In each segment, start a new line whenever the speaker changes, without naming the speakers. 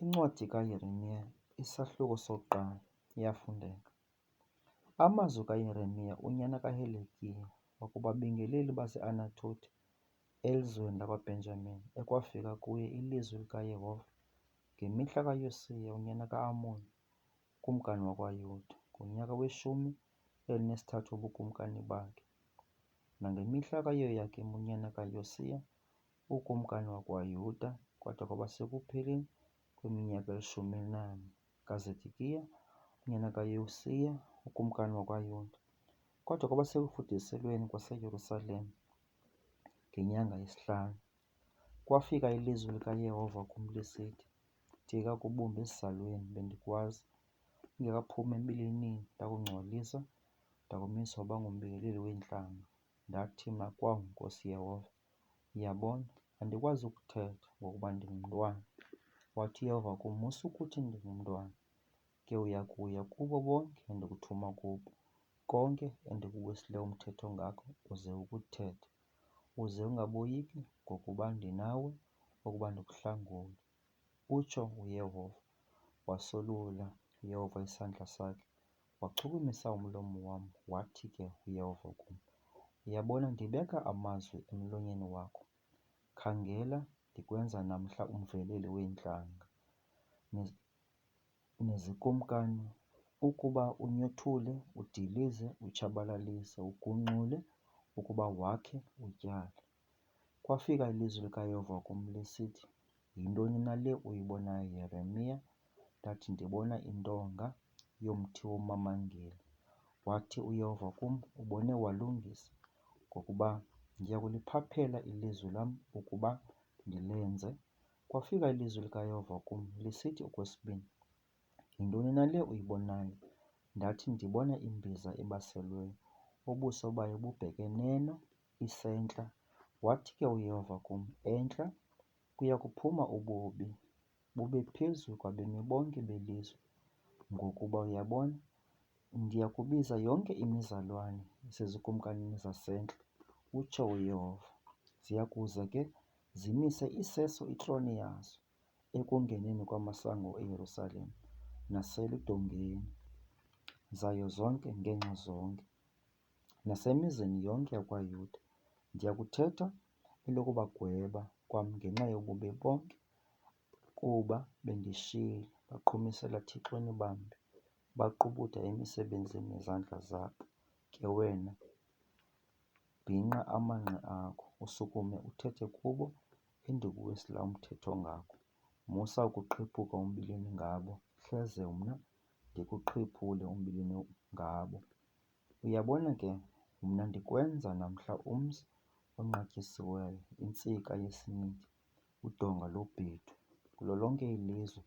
Incwadi kaYeremiya, isahluko sokuqala, iyafundeka. Amazwi kaYeremiya unyana kaHilekiya wakubabingeleli base-Anathothi elizweni lakwaBhenjamini, ekwafika kuye ilizwi likaYehova ngemihla kaYosiya unyana ka-Amoni, ukumkani wakwaYuda, ngonyaka we-13 wobukumkani bakhe, nangemihla kaYehoyakimu unyana kaYosiya, ukumkani wakwaYuda, kwada kwaba sekupheleni kweminyaka eli-14 kaZedekhiya unyana kaYosiya, ukumkani wakwaYuda, kwada kwaba sekufuduselweni kwaseYerusalem ngenyanga yesi-5. Kwafika ilizwi likaYehova kum lisithi, Jika kubumba esizalweni bendikwazi, ungekaphumi embilinini ndakungcwalisa, ndakumisa waba ngumbingeleli weentlanga. Ndathi, makwawu Nkosi Yehova, uyabona, andikwazi ukuthetha ngokuba ndingumntwana. Wathi uYehova kum, musa ukuthi ndingumntwana, ke uyakuya kubo bonke endikuthuma kubo, konke endikubuyisileyo umthetho ngako uze ukuthethe, uze ungaboyiki ngokuba ndinawe ukuba ndikuhlangule, utsho uYehova. Wasolula uYehova isandla sakhe, wachukumisa umlomo wam, wathi ke uYehova kum, uyabona, ndibeka amazwi emlonyeni wakho. Khangela, ndikwenza namhla umveleli weentlanga nezikumkani, ukuba unyothule, udilize, utshabalalise, ugungxule, ukuba wakhe utyale. Kwafika ilizwi likaYehova kum lisithi, yintoni na le uyibonayo, Yeremiya? Ndathi, ndibona intonga yomthi womamangeli. Wathi uYehova kum, ubone walungisa, ngokuba ndiya kuliphaphela ilizwi lam ukuba ndilenze. Kwafika ilizwi likaYehova kum lisithi okwesibini, yintoni na le uyibonayo? Ndathi, ndibona imbiza ebaselweyo, ubuso bayo bubheke neno, isentla. Wathi ke uYehova kum, entla kuya kuphuma ububi, bube phezu kwabemi bonke belizwe, ngokuba uyabona, ndiya kubiza yonke imizalwane esezikumkanini zasentla, utsho uYehova. Ziya kuza ke zimise iseso itroni yazo ekungeneni kwamasango eYerusalem naseludongeni zayo zonke ngengca zonke, nasemizini yonke yakwaYuda. Ndiya kuthetha elokubagweba kwam ngenxa yobubi bonke, kuba bendishiyile, baqhumisela thixweni bambi, baqubutha emisebenzini yezandla zabo. Ke wena, bhinqa amanqe akho, usukume uthethe kubo endikuwisela umthetho ngako. Musa ukuqhiphuka umbilini ngabo, hleze mna ndikuqhiphule umbilini ngabo. Uyabona ke, mna ndikwenza namhla umzi onqatyisiweyo, intsika yesinyithi, udonga lobhedu, kulo lonke ilizwe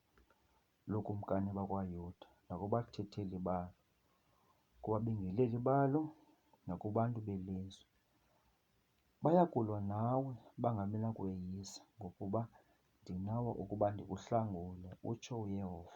lokumkani bakwaYuda, nakubathetheli balo, kubabingeleli balo, nakubantu belizwe. Bayakulwa nawe bangabi nakweyisa, ngokuba ndinawe ukuba ndikuhlangule, utsho uYehova.